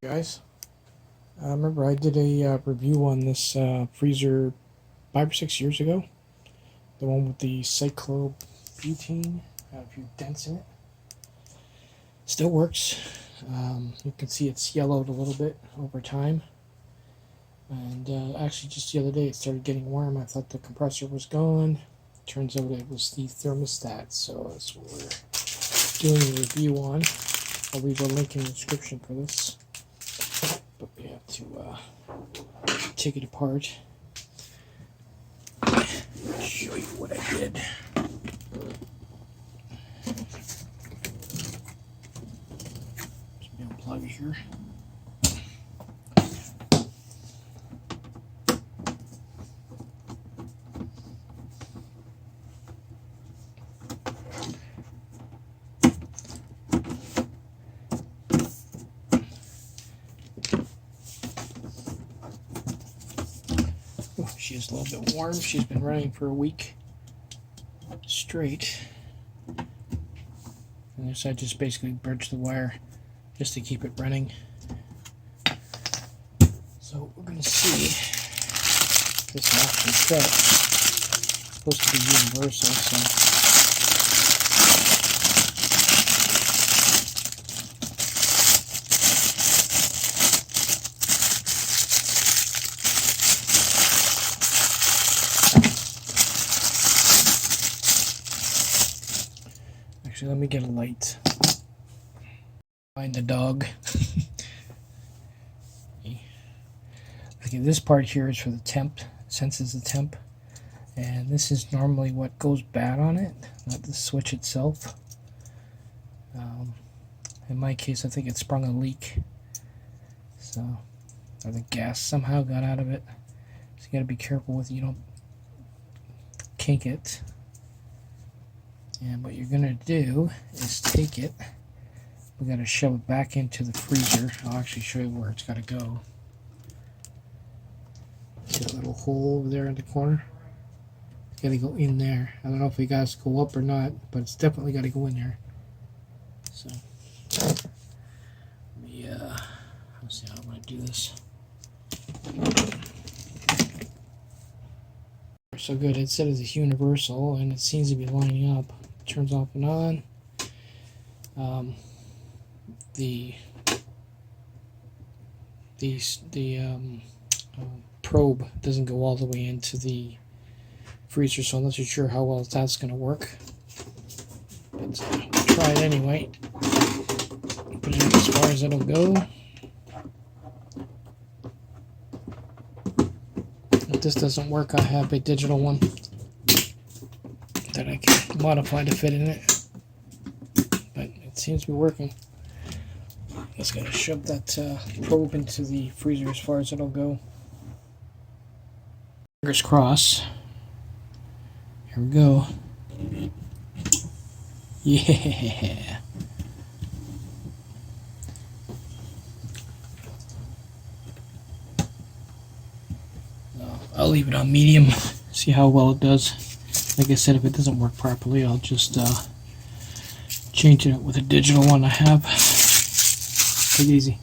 Guys, remember I did a review on this freezer 5 or 6 years ago, the one with the cyclobutane, a few dents in it. Still works. You can see it's yellowed a little bit over time, and actually just the other day it started getting warm. I thought the compressor was gone. Turns out it was the thermostat, so that's what we're doing a review on. I'll leave a link in the description for this. But we have to take it apart. Show you what I did. Just unplug it here. She is a little bit warm. She's been running for a week straight. And this I just basically bridged the wire just to keep it running. So we're going to see if this actually fits. It's supposed to be universal, so actually, let me get a light. Find the dog. Okay, this part here is for the temp, senses the temp, and this is normally what goes bad on it, not the switch itself. In my case, I think it sprung a leak, so or the gas somehow got out of it. So you got to be careful with it. You don't kink it. And what you're going to do is take it, we got to shove it back into the freezer. I'll actually show you where it's got to go. See that little hole over there in the corner? It's got to go in there. I don't know if it got to go up or not, but it's definitely got to go in there. So, let me, let's see how I'm going to do this. So good, it said it's universal, and it seems to be lining up. Turns off and on. The probe doesn't go all the way into the freezer, so I'm not too sure how well that's going to work. But we'll try it anyway. Put it as far as it'll go. If this doesn't work, I have a digital one that I can modify to fit in it, but it seems to be working. Just gotta shove that probe into the freezer as far as it'll go. Fingers crossed. Here we go. Yeah. I'll leave it on medium, see how well it does. Like I said, if it doesn't work properly, I'll just change it with a digital one I have. Take it easy.